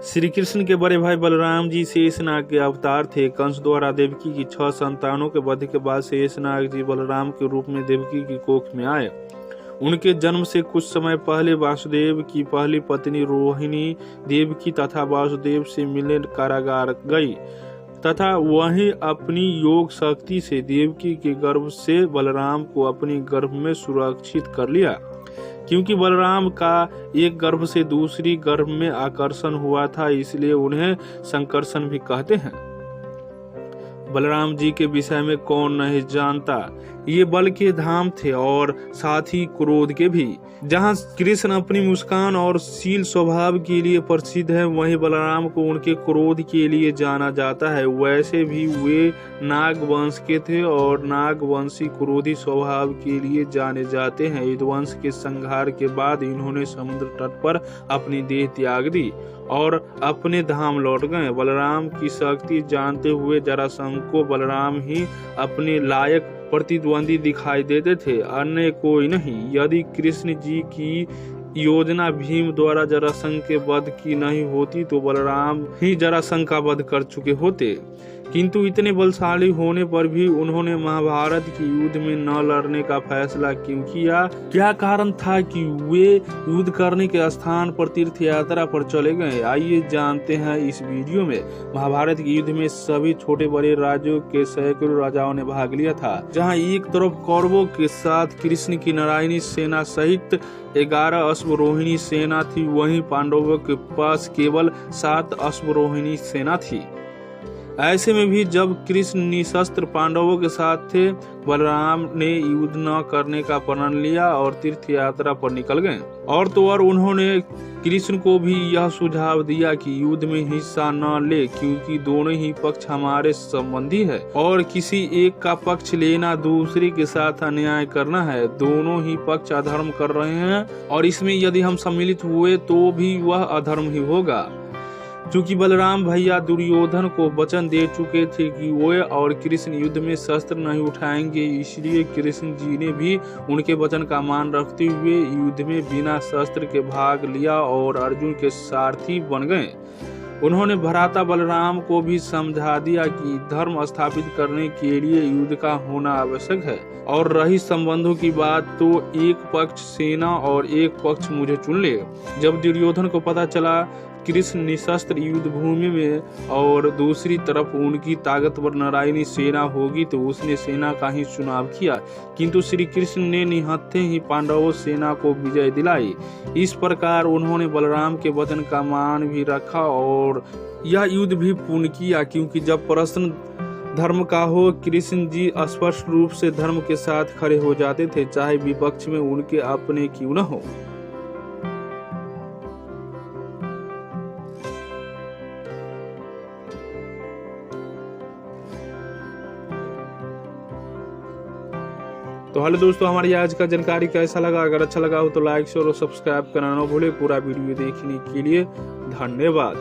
श्री कृष्ण के बड़े भाई बलराम जी शेषनाग के अवतार थे। कंस द्वारा देवकी की 6 संतानों के वध के बाद शेषनाग जी बलराम के रूप में देवकी की कोख में आए। उनके जन्म से कुछ समय पहले वासुदेव की पहली पत्नी रोहिणी देवकी तथा वासुदेव से मिलने कारागार गई तथा वहीं अपनी योग शक्ति से देवकी के गर्भ से बलराम को अपनी गर्भ में सुरक्षित कर लिया। क्योंकि बलराम का एक गर्भ से दूसरी गर्भ में आकर्षण हुआ था, इसलिए उन्हें संकर्षण भी कहते हैं। बलराम जी के विषय में कौन नहीं जानता, ये बल के धाम थे और साथ ही क्रोध के भी। जहाँ कृष्ण अपनी मुस्कान और शील स्वभाव के लिए प्रसिद्ध है, वहीं बलराम को उनके क्रोध के लिए जाना जाता है। वैसे भी वे नाग वंश के थे और नागवंशी क्रोधी स्वभाव के लिए जाने जाते हैं। यदुवंश के संहार के बाद इन्होंने समुद्र तट पर अपनी देह त्याग दी और अपने धाम लौट गए। बलराम की शक्ति जानते हुए जरासंध को बलराम ही अपने लायक प्रतिद्वंदी दिखाई देते थे, अन्य कोई नहीं। यदि कृष्ण जी की योजना भीम द्वारा जरासंध के वध की नहीं होती तो बलराम ही जरासंध का वध कर चुके होते। किंतु इतने बलशाली होने पर भी उन्होंने महाभारत के युद्ध में न लड़ने का फैसला क्यों किया? क्या कारण था कि वे युद्ध करने के स्थान पर तीर्थ यात्रा पर चले गए? आइए जानते हैं इस वीडियो में। महाभारत के युद्ध में सभी छोटे बड़े राज्यों के सैकड़ों राजाओं ने भाग लिया था। जहां एक तरफ कौरवों के साथ कृष्ण की नारायणी सेना सहित 11 अश्वरोहिणी सेना थी, वहीं पांडवों के पास केवल 7 अश्वरोहिणी सेना थी। ऐसे में भी जब कृष्ण निशस्त्र पांडवों के साथ थे, बलराम ने युद्ध न करने का प्रण लिया और तीर्थ यात्रा पर निकल गए। और तो और उन्होंने कृष्ण को भी यह सुझाव दिया कि युद्ध में हिस्सा न ले, क्योंकि दोनों ही पक्ष हमारे संबंधी है और किसी एक का पक्ष लेना दूसरे के साथ अन्याय करना है। दोनों ही पक्ष अधर्म कर रहे हैं और इसमें यदि हम सम्मिलित हुए तो भी वह अधर्म ही होगा। चूंकि बलराम भैया दुर्योधन को वचन दे चुके थे कि वे और कृष्ण युद्ध में शस्त्र नहीं उठाएंगे, इसलिए कृष्ण जी ने भी उनके वचन का मान रखते हुए युद्ध में बिना शस्त्र के भाग लिया और अर्जुन के सारथी बन गए। उन्होंने भ्राता बलराम को भी समझा दिया कि धर्म स्थापित करने के लिए युद्ध का होना आवश्यक है। और रही संबंधों की बात, तो एक पक्ष सेना और एक पक्ष मुझे चुन ले। जब दुर्योधन को पता चला कृष्ण निशस्त्र युद्ध भूमि में और दूसरी तरफ उनकी ताकतवर नारायणी सेना होगी, तो उसने सेना का ही चुनाव किया। किंतु श्री कृष्ण ने निहत्थे ही पांडवों सेना को विजय दिलाई। इस प्रकार उन्होंने बलराम के वचन का मान भी रखा और यह युद्ध भी पूर्ण किया। क्योंकि जब प्रश्न धर्म का हो, कृष्ण जी स्पष्ट रूप से धर्म के साथ खड़े हो जाते थे, चाहे विपक्ष में उनके अपने क्यों न हो। तो हेलो दोस्तों, हमारी आज का जानकारी कैसा लगा? अगर अच्छा लगा हो तो लाइक शेयर और सब्सक्राइब करना न भूले। पूरा वीडियो देखने के लिए धन्यवाद।